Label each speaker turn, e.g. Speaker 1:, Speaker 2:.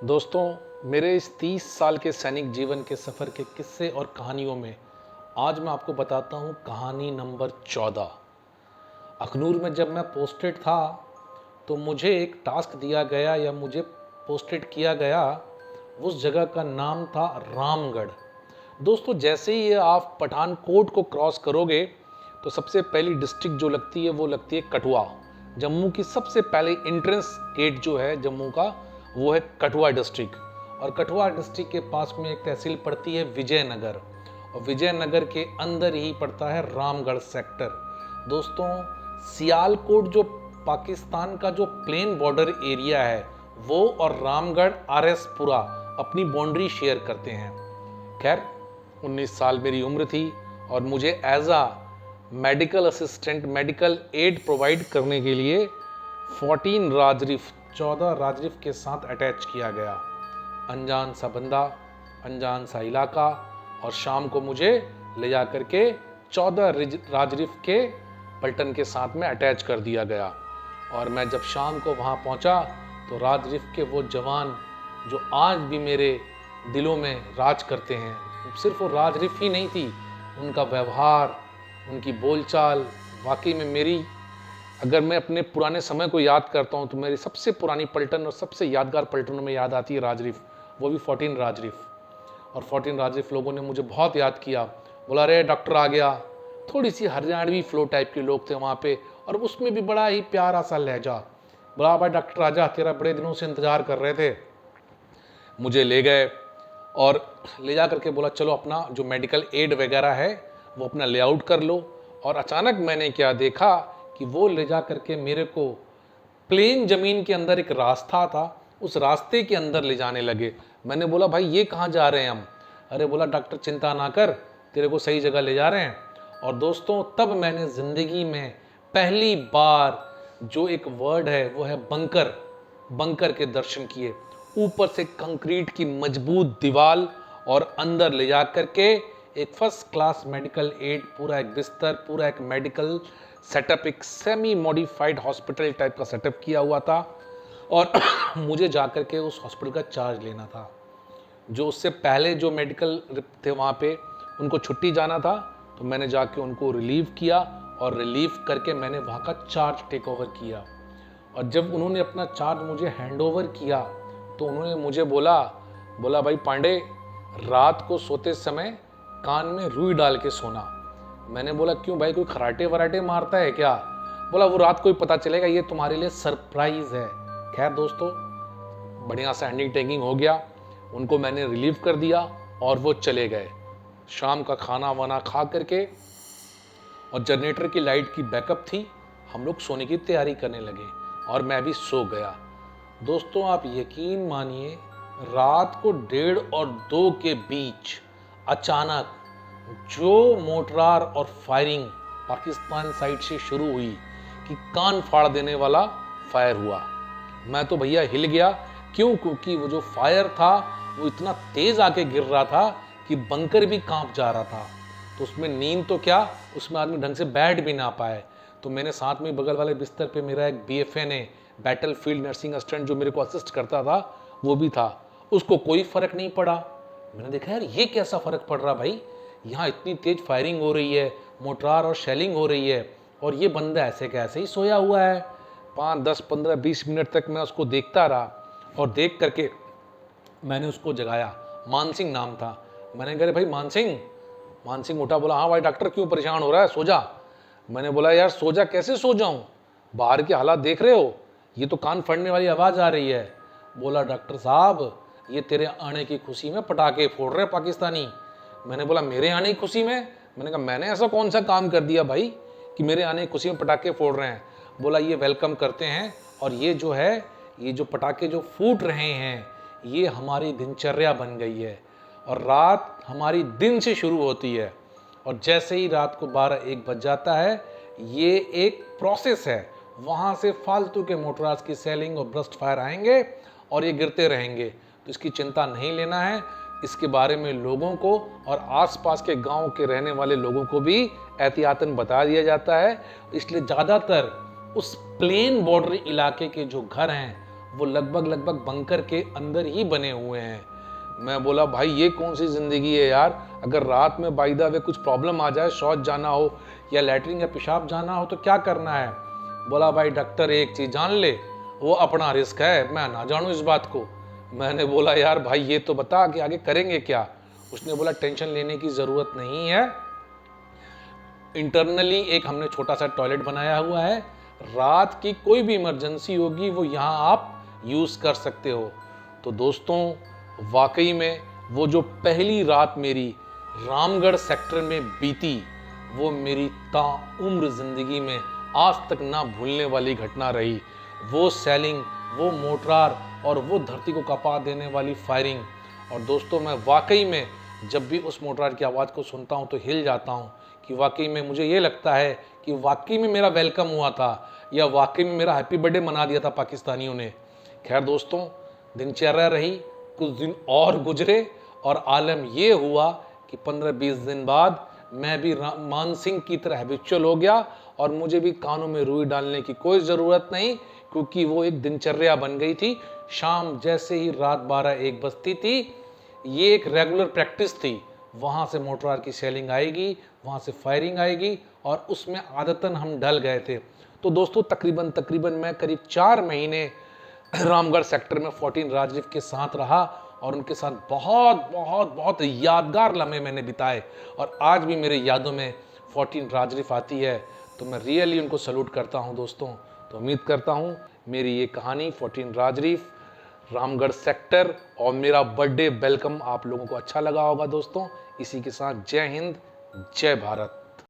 Speaker 1: दोस्तों, मेरे इस 30 साल के सैनिक जीवन के सफ़र के किस्से और कहानियों में आज मैं आपको बताता हूँ कहानी नंबर 14। अखनूर में जब मैं पोस्टेड था तो मुझे एक टास्क दिया गया या मुझे पोस्टेड किया गया। उस जगह का नाम था रामगढ़। दोस्तों, जैसे ही आप पठानकोट को क्रॉस करोगे तो सबसे पहली डिस्ट्रिक्ट जो लगती है वो लगती है कठुआ। जम्मू की सबसे पहले एंट्रेंस गेट जो है जम्मू का वो है कठुआ डिस्ट्रिक्ट। और कठुआ डिस्ट्रिक्ट के पास में एक तहसील पड़ती है विजयनगर, और विजयनगर के अंदर ही पड़ता है रामगढ़ सेक्टर। दोस्तों, सियालकोट जो पाकिस्तान का जो प्लेन बॉर्डर एरिया है वो और रामगढ़ आरएस पुरा अपनी बाउंड्री शेयर करते हैं। खैर, 19 साल मेरी उम्र थी और मुझे as a medical assistant medical aid provide करने के लिए 14 राजरिफ के साथ अटैच किया गया। अनजान सा बंदा, अनजान सा इलाका, और शाम को मुझे ले जा करके 14 राजरिफ के पलटन के साथ में अटैच कर दिया गया। और मैं जब शाम को वहाँ पहुँचा तो राजरिफ के वो जवान जो आज भी मेरे दिलों में राज करते हैं, सिर्फ वो राजरिफ ही नहीं थी, उनका व्यवहार, उनकी बोलचाल वाकई में मेरी, अगर मैं अपने पुराने समय को याद करता हूँ तो मेरी सबसे पुरानी पलटन और सबसे यादगार पलटनों में याद आती है राजरिफ, वो भी 14 राजरिफ। और 14 राजरिफ लोगों ने मुझे बहुत याद किया। बोला, रे डॉक्टर आ गया। थोड़ी सी हरियाणवी फ्लो टाइप के लोग थे वहाँ पे, और उसमें भी बड़ा ही प्यारा सा लहजा। बोला, भाई डॉक्टर आजा, तेरा बड़े दिनों से इंतजार कर रहे थे। मुझे ले गए और ले जा करके बोला, चलो अपना जो मेडिकल एड वगैरह है वो अपना लेआउट कर लो। और अचानक मैंने क्या देखा कि वो ले जा करके मेरे को प्लेन ज़मीन के अंदर एक रास्ता था, उस रास्ते के अंदर ले जाने लगे। मैंने बोला, भाई ये कहाँ जा रहे हैं हम? अरे बोला, डॉक्टर चिंता ना कर, तेरे को सही जगह ले जा रहे हैं। और दोस्तों, तब मैंने ज़िंदगी में पहली बार जो एक वर्ड है वो है बंकर, बंकर के दर्शन किए। ऊपर से कंक्रीट की मजबूत दीवार और अंदर ले जा करके एक फर्स्ट क्लास मेडिकल एड, पूरा एक बिस्तर, पूरा एक मेडिकल सेटअप, एक सेमी मॉडिफाइड हॉस्पिटल टाइप का सेटअप किया हुआ था। और मुझे जाकर के उस हॉस्पिटल का चार्ज लेना था। जो उससे पहले जो मेडिकल थे वहाँ पे उनको छुट्टी जाना था, तो मैंने जाके उनको रिलीव किया, और रिलीव करके मैंने वहाँ का चार्ज टेक ओवर किया। और जब उन्होंने अपना चार्ज मुझे हैंड ओवर किया तो उन्होंने मुझे बोला, भाई पांडे, रात को सोते समय कान में रुई डाल के सोना। मैंने बोला, क्यों भाई, कोई खराटे वराटे मारता है क्या? बोला, वो रात को ही पता चलेगा, ये तुम्हारे लिए सरप्राइज है। खैर दोस्तों, बढ़िया सा हैंडिंग टेकिंग हो गया, उनको मैंने रिलीव कर दिया और वो चले गए। शाम का खाना वाना खा करके, और जनरेटर की लाइट की बैकअप थी, हम लोग सोने की तैयारी करने लगे और मैं भी सो गया। दोस्तों, आप यकीन मानिए, रात को 1:30 और 2 के बीच अचानक जो मोटरार और फायरिंग पाकिस्तान साइड से शुरू हुई कि कान फाड़ देने वाला फायर हुआ। मैं तो भैया हिल गया। क्यों? क्योंकि वो जो फायर था वो इतना तेज आके गिर रहा था कि बंकर भी कांप जा रहा था। तो उसमें नींद तो क्या, उसमें आदमी ढंग से बैठ भी ना पाए। तो मैंने साथ में बगल वाले बिस्तर पे मेरा एक BFN है, बैटल फील्ड नर्सिंग असिस्टेंट, जो मेरे को असिस्ट करता था, वो भी था। उसको कोई फर्क नहीं पड़ा। मैंने देखा, यार ये कैसा फर्क पड़ रहा भाई, यहाँ इतनी तेज फायरिंग हो रही है, मोटरार और शेलिंग हो रही है, और ये बंदा ऐसे कैसे ही सोया हुआ है। 5, 10, 15, 20 मिनट तक मैं उसको देखता रहा, और देख करके मैंने उसको जगाया। मानसिंह नाम था। मैंने कहा, भाई मानसिंह। मानसिंह उठा, बोला, हाँ भाई डॉक्टर, क्यों परेशान हो रहा है, सो जा। मैंने बोला, यार सो जा, कैसे सो जाऊँ, बाहर के हालात देख रहे हो, ये तो कान फटने वाली आवाज़ आ रही है। बोला, डॉक्टर साहब, ये तेरे आने की खुशी में पटाखे फोड़ रहे पाकिस्तानी। मैंने बोला, मेरे आने की खुशी में? मैंने कहा, मैंने ऐसा कौन सा काम कर दिया भाई कि मेरे आने की खुशी में पटाखे फोड़ रहे हैं? बोला, ये वेलकम करते हैं, और ये जो है, ये जो पटाखे जो फूट रहे हैं, ये हमारी दिनचर्या बन गई है, और रात हमारी दिन से शुरू होती है, और जैसे ही रात को 12-1 बज जाता है, ये एक प्रोसेस है, वहाँ से फालतू के मोटरार्स की सेलिंग और ब्रस्ट फायर आएंगे और ये गिरते रहेंगे। तो इसकी चिंता नहीं लेना है। इसके बारे में लोगों को और आसपास के गांव के रहने वाले लोगों को भी एहतियातन बता दिया जाता है। इसलिए ज़्यादातर उस प्लेन बॉर्डर इलाके के जो घर हैं वो लगभग बंकर के अंदर ही बने हुए हैं। मैं बोला भाई ये कौन सी ज़िंदगी है यार, अगर रात में बाय द वे कुछ प्रॉब्लम आ जाए, शौच जाना हो या लैटरिन या पेशाब जाना हो तो क्या करना है। बोला भाई डॉक्टर एक चीज़ जान ले, वो अपना रिस्क है, मैं ना जानूँ इस बात को। मैंने बोला यार भाई ये तो बता कि आगे करेंगे क्या। उसने बोला टेंशन लेने की ज़रूरत नहीं है, इंटरनली एक हमने छोटा सा टॉयलेट बनाया हुआ है, रात की कोई भी इमरजेंसी होगी वो यहाँ आप यूज़ कर सकते हो। तो दोस्तों वाकई में वो जो पहली रात मेरी रामगढ़ सेक्टर में बीती, वो मेरी ताउम्र ज़िंदगी में आज तक ना भूलने वाली घटना रही। वो सेलिंग, वो मोटरार और वो धरती को कपा देने वाली फायरिंग। और दोस्तों मैं वाकई में जब भी उस मोटरार की आवाज़ को सुनता हूँ तो हिल जाता हूँ कि वाकई में मुझे ये लगता है कि वाकई में मेरा वेलकम हुआ था या वाकई में मेरा हैप्पी बर्थडे मना दिया था पाकिस्तानियों ने। खैर दोस्तों दिनचर्या रही, कुछ दिन और गुजरे और आलम ये हुआ कि 15-20 दिन बाद मैं भी मान सिंह की तरह हैबिचुअल हो गया और मुझे भी कानों में रुई डालने की कोई ज़रूरत नहीं, क्योंकि वो एक दिनचर्या बन गई थी। शाम जैसे ही रात 12-1 बजती थी, ये एक रेगुलर प्रैक्टिस थी। वहाँ से मोटरार की सेलिंग आएगी, वहाँ से फायरिंग आएगी और उसमें आदतन हम ढल गए थे। तो दोस्तों तकरीबन मैं करीब 4 महीने रामगढ़ सेक्टर में 14 राजरीफ के साथ रहा और उनके साथ बहुत यादगार लम्हे मैंने बिताए और आज भी मेरे यादों में 14 राजरीफ आती है तो मैं रियली उनको सल्यूट करता हूं दोस्तों। तो उम्मीद करता हूं मेरी ये कहानी 14 राजरीफ, रामगढ़ सेक्टर और मेरा बर्थडे वेलकम आप लोगों को अच्छा लगा होगा दोस्तों। इसी के साथ जय हिंद, जय भारत।